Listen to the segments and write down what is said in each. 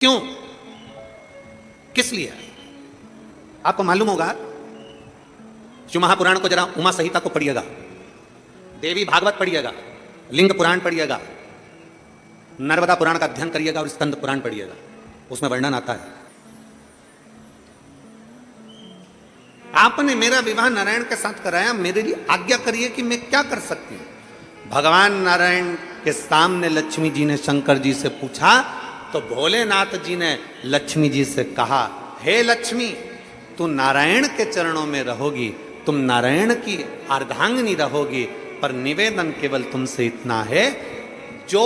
क्यों, किस लिए? आपको मालूम होगा, शिव महापुराण को जरा उमा संहिता को पढ़िएगा, देवी भागवत पढ़िएगा, लिंग पुराण पढ़िएगा, नर्मदा पुराण का अध्ययन करिएगा और स्कंद पुराण पढ़िएगा, उसमें वर्णन आता है। आपने मेरा विवाह नारायण के साथ कराया, मेरे लिए आज्ञा करिए कि मैं क्या कर सकती हूं। भगवान नारायण के सामने लक्ष्मी जी ने शंकर जी से पूछा तो भोलेनाथ जी ने लक्ष्मी जी से कहा, हे लक्ष्मी, तू नारायण के चरणों में रहोगी, तुम नारायण की अर्धांगिनी रहोगी, पर निवेदन केवल तुमसे इतना है, जो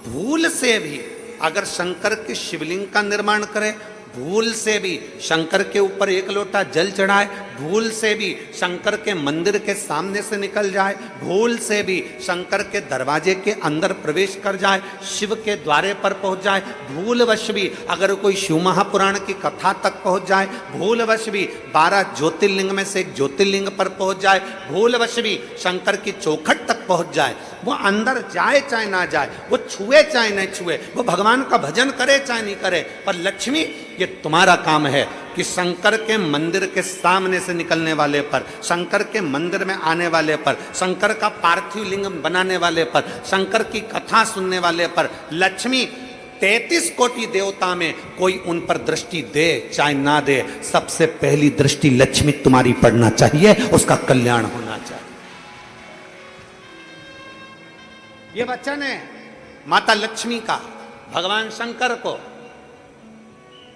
भूल से भी अगर शंकर के शिवलिंग का निर्माण करे, भूल से भी शंकर के ऊपर एक लोटा जल चढ़ाए, भूल से भी शंकर के मंदिर के सामने से निकल जाए, भूल से भी शंकर के दरवाजे के अंदर प्रवेश कर जाए, शिव के द्वारे पर पहुंच जाए, भूलवश भी अगर कोई शिव महापुराण की कथा तक पहुंच जाए, भूलवश भी 12 ज्योतिर्लिंग में से एक ज्योतिर्लिंग पर पहुंच जाए, भूलवश भी शंकर की चौखट तक पहुंच जाए, वो अंदर जाए चाहे ना जाए, वो छुए चाहे नहीं छुए, वो भगवान का भजन करे चाहे नहीं करे, पर लक्ष्मी ये तुम्हारा काम है कि शंकर के मंदिर के सामने से निकलने वाले पर, शंकर के मंदिर में आने वाले पर, शंकर का पार्थिव लिंग बनाने वाले पर, शंकर की कथा सुनने वाले पर लक्ष्मी 33 कोटि देवता में कोई उन पर दृष्टि दे चाहे ना दे, सबसे पहली दृष्टि लक्ष्मी तुम्हारी पड़ना चाहिए, उसका कल्याण होना चाहिए। ये वचन है माता लक्ष्मी का भगवान शंकर को।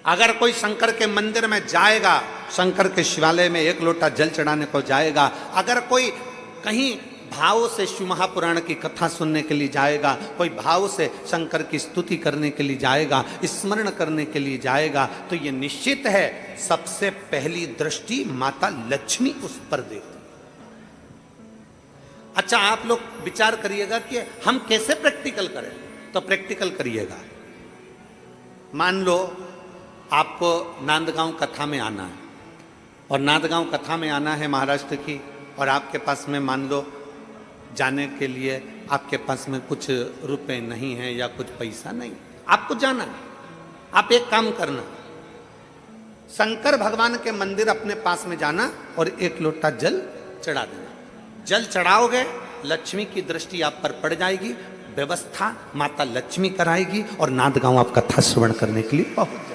अगर कोई शंकर के मंदिर में जाएगा, शंकर के शिवालय में एक लोटा जल चढ़ाने को जाएगा, अगर कोई कहीं भाव से शिव महापुराण की कथा सुनने के लिए जाएगा, कोई भाव से शंकर की स्तुति करने के लिए जाएगा, स्मरण करने के लिए जाएगा, तो ये निश्चित है सबसे पहली दृष्टि माता लक्ष्मी उस पर देती। अच्छा, आप लोग विचार करिएगा कि हम कैसे प्रैक्टिकल करें, तो प्रैक्टिकल करिएगा। मान लो आपको नांदगांव कथा में आना है, और नांदगांव कथा में आना है महाराष्ट्र की, और आपके पास में मान लो जाने के लिए आपके पास में कुछ रुपए नहीं है या कुछ पैसा नहीं, आपको जाना है। आप एक काम करना, शंकर भगवान के मंदिर अपने पास में जाना और एक लोटा जल चढ़ा देना। जल चढ़ाओगे, लक्ष्मी की दृष्टि आप पर पड़ जाएगी, व्यवस्था माता लक्ष्मी कराएगी और नांदगांव आप कथा श्रवण करने के लिए पहुंच